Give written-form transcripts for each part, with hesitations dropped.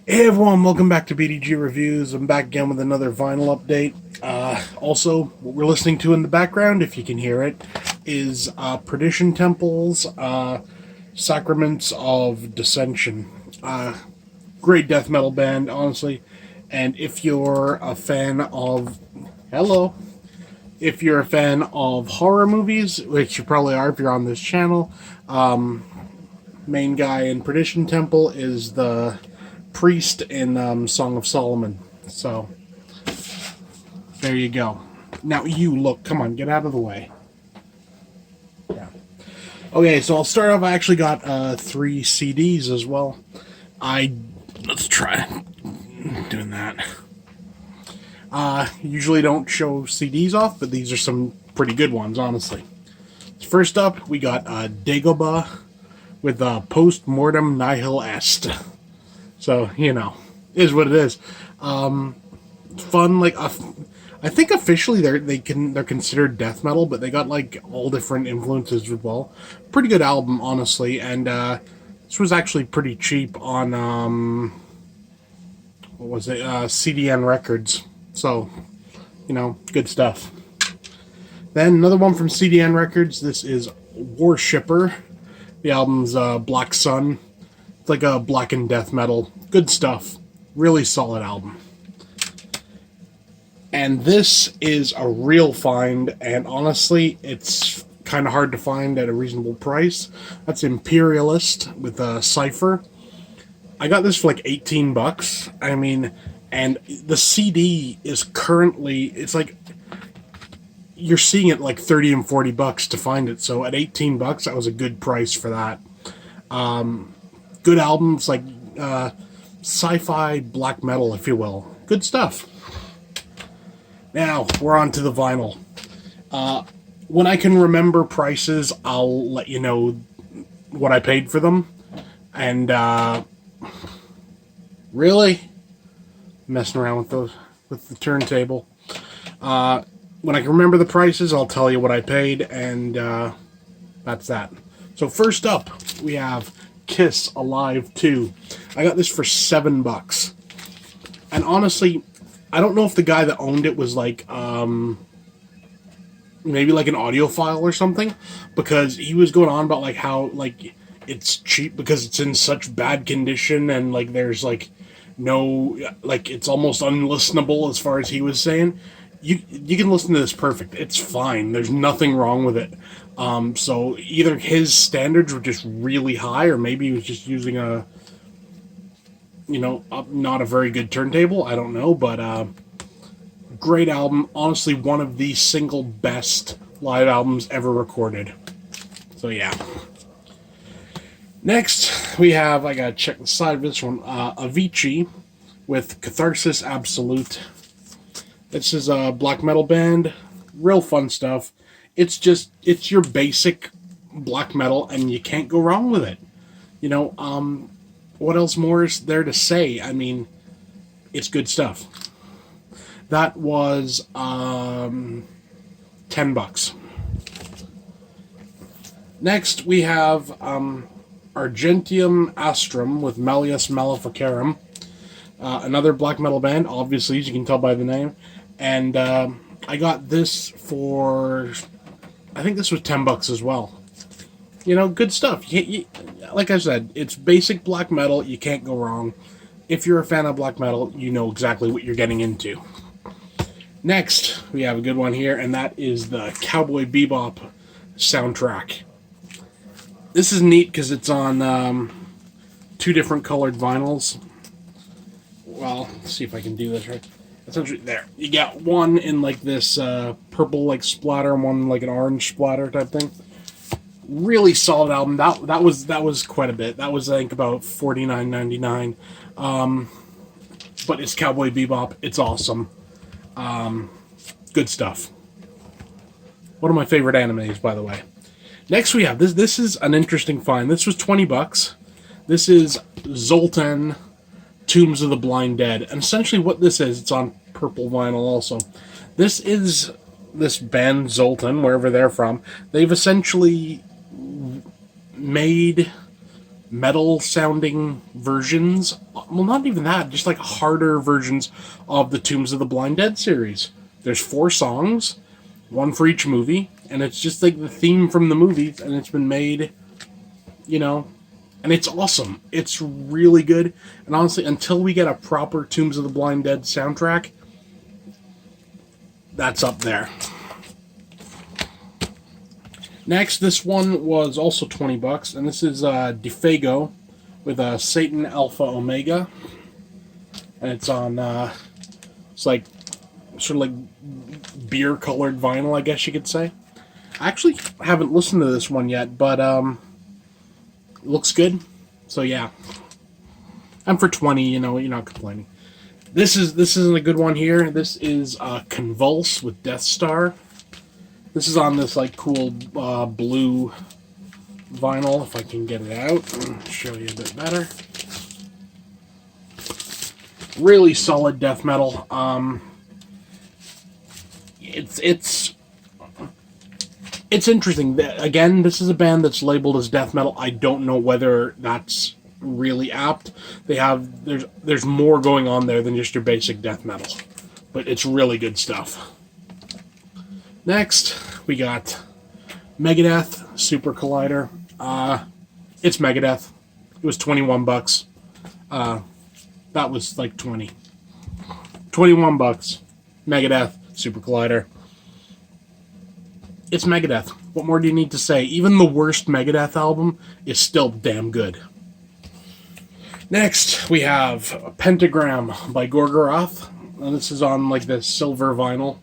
Hey everyone, welcome back to BDG Reviews. I'm back again with another vinyl update. Also, what we're listening to in the background, if you can hear it, is Perdition Temple's Sacraments of Dissension. Great death metal band, honestly. And if you're a fan of... Hello. If you're a fan of horror movies, which you probably are if you're on this channel, main guy in Perdition Temple is the priest in Song of Solomon. So, there you go. Now you, look, come on, get out of the way. Yeah. Okay, so I'll start off. I actually got 3 CDs as well. Let's try doing that. Usually don't show CDs off, but these are some pretty good ones, honestly. First up, we got Dagobah with Post Mortem Nihil Est. So, you know, is what it is. Fun, like, I think officially they're considered death metal, but they got like all different influences as well. Pretty good album, honestly, and this was actually pretty cheap on what was it? CDN Records. So, you know, good stuff. Then another one from CDN Records. This is Worshipper. The album's Black Sun. It's like a black and death metal. Good stuff. Really solid album. And this is a real find, and honestly, it's kind of hard to find at a reasonable price. That's Imperialist with a Cypher. I got this for like 18 bucks. I mean, and the CD is currently, it's like, you're seeing it like 30 and 40 bucks to find it. So at 18 bucks, that was a good price for that. Good albums, like sci-fi black metal, if you will. Good stuff. Now, we're on to the vinyl. When I can remember prices, I'll let you know what I paid for them. And, really? Messing around with the turntable. When I can remember the prices, I'll tell you what I paid, and that's that. So first up, we have Kiss Alive 2. I got this for $7. And honestly, I don't know if the guy that owned it was like, maybe like an audiophile or something, because he was going on about like how like it's cheap because it's in such bad condition, and like there's like no, like it's almost unlistenable as far as he was saying. You can listen to this perfect. It's fine. There's nothing wrong with it. So either his standards were just really high, or maybe he was just using a, you know, not a very good turntable. I don't know, but great album. Honestly, one of the single best live albums ever recorded. So yeah. Next, we have, I gotta check the side of this one, Avicii with Catharsis Absolute. This is a black metal band. Real fun stuff. It's your basic black metal, and you can't go wrong with it. You know, what else more is there to say? I mean, it's good stuff. That was $10. Next, we have Argentium Astrum with Malleus Maleficarum. Another black metal band, obviously, as you can tell by the name. And I got this for, I think this was $10 as well. You know, good stuff. Like I said, it's basic black metal. You can't go wrong. If you're a fan of black metal, you know exactly what you're getting into. Next, we have a good one here, and that is the Cowboy Bebop soundtrack. This is neat because it's on 2 different colored vinyls. Well, let's see if I can do this right. Essentially, there. You got one in like this purple like splatter, and one like an orange splatter type thing. Really solid album. That was quite a bit. That was, I think, about $49.99. But it's Cowboy Bebop. It's awesome. Good stuff. One of my favorite animes, by the way. Next we have this. This is an interesting find. This was $20. This is Zoltan, Tombs of the Blind Dead. And essentially what this is, it's on purple vinyl also. This is this band Zoltan, wherever they're from. They've essentially made metal sounding versions. Well, not even that, just like harder versions of the Tombs of the Blind Dead series. There's 4 songs, one for each movie, and it's just like the theme from the movies, and it's been made, you know, and it's awesome. It's really good. And honestly, until we get a proper Tombs of the Blind Dead soundtrack, that's up there. Next, this one was also $20, and this is Defago with Satan Alpha Omega, and it's on it's like sort of like beer colored vinyl, I guess you could say. I actually haven't listened to this one yet, but it looks good. So yeah, and for 20, you know, you're not complaining. This isn't a good one here. This is Convulse with Death Star. This is on this like cool blue vinyl. If I can get it out and show you a bit better. Really solid death metal. It's interesting. Again, this is a band that's labeled as death metal. I don't know whether that's really apt. There's more going on there than just your basic death metal, but it's really good stuff. Next, we got Megadeth Super Collider. It's Megadeth. It was $21. That was like 20. $21. Megadeth Super Collider. It's Megadeth. What more do you need to say? Even the worst Megadeth album is still damn good. Next, we have Pentagram by Gorgoroth. And this is on like the silver vinyl.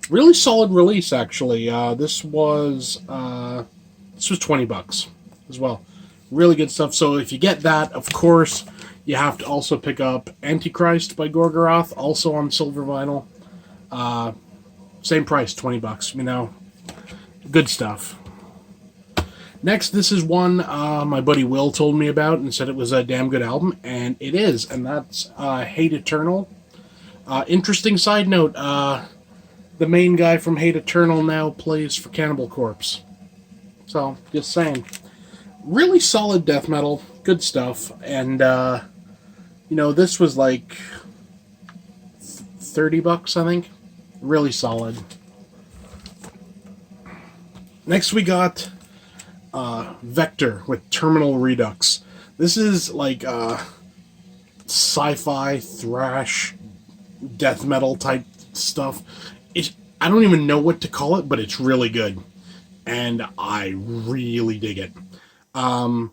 Really solid release, actually. This was $20 as well. Really good stuff. So if you get that, of course, you have to also pick up Antichrist by Gorgoroth, also on silver vinyl. Same price, $20. You know, good stuff. Next, this is one my buddy Will told me about and said it was a damn good album, and it is. And that's Hate Eternal. Interesting side note. The main guy from Hate Eternal now plays for Cannibal Corpse. So, just saying. Really solid death metal. Good stuff. And, you know, this was like $30, I think. Really solid. Next we got Vector with Terminal Redux. This is like sci-fi, thrash, death metal type stuff. I don't even know what to call it, but it's really good. And I really dig it. Now,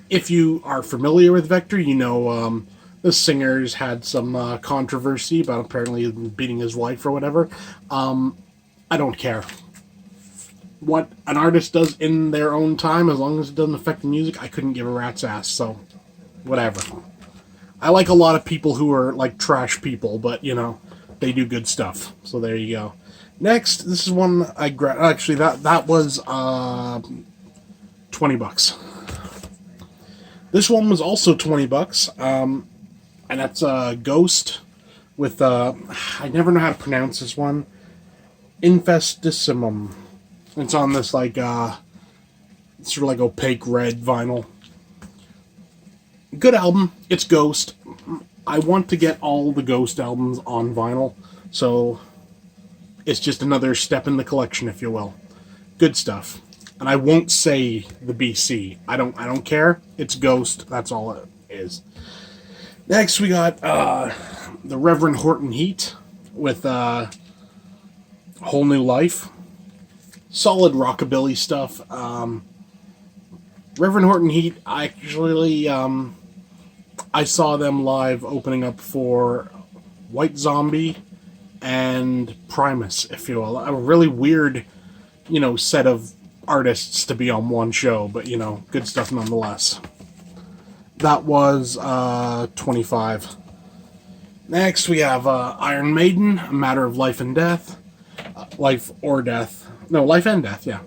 if you are familiar with Vector, you know the singer's had some controversy about apparently beating his wife or whatever. I don't care. What an artist does in their own time, as long as it doesn't affect the music, I couldn't give a rat's ass, so whatever. I like a lot of people who are like trash people, but you know, they do good stuff. So there you go. Next, this is one I grabbed. Actually, that was $20. This one was also $20, and that's Ghost with I never know how to pronounce this one. Infestissimum. It's on this like sort of like opaque red vinyl. Good album. It's Ghost. I want to get all the Ghost albums on vinyl, so it's just another step in the collection, if you will. Good stuff. And I won't say the BC. I don't care. It's Ghost. That's all it is. Next, we got the Reverend Horton Heat with Whole New Life. Solid rockabilly stuff. Reverend Horton Heat, I saw them live opening up for White Zombie and Primus, if you will. A really weird, you know, set of artists to be on one show, but, you know, good stuff nonetheless. That was $25. Next, we have Iron Maiden, A Matter of Life and Death. Life or Death. No, Life and Death, yeah.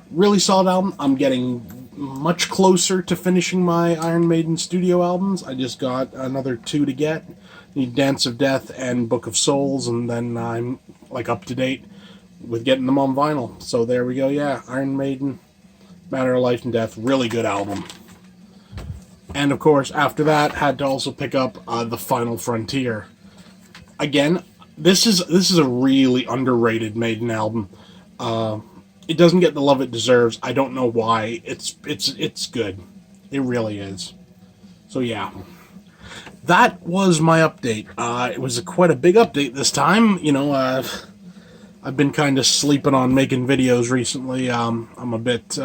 Really solid album. I'm getting much closer to finishing my Iron Maiden studio albums. I just got another 2 to get. Need Dance of Death and Book of Souls, and then I'm like up to date with getting them on vinyl. So there we go, yeah. Iron Maiden, Matter of Life and Death, really good album. And of course, after that, had to also pick up The Final Frontier. Again, this is a really underrated Maiden album. It doesn't get the love it deserves. I don't know why. It's good. It really is. So yeah, that was my update. It was quite a big update this time. You know, I've been kind of sleeping on making videos recently. I'm a bit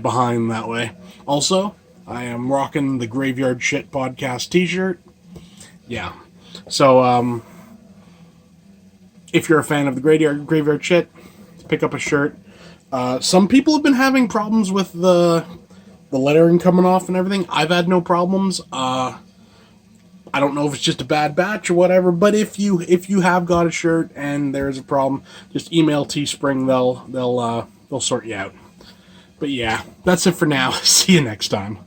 behind that way. Also, I am rocking the Graveyard Shit podcast T-shirt. Yeah. So if you're a fan of the Graveyard Shit, pick up a shirt. Some people have been having problems with the lettering coming off and everything. I've had no problems. I don't know if it's just a bad batch or whatever, but if you have got a shirt and there's a problem, just email Teespring. They'll sort you out. But yeah, that's it for now. See you next time.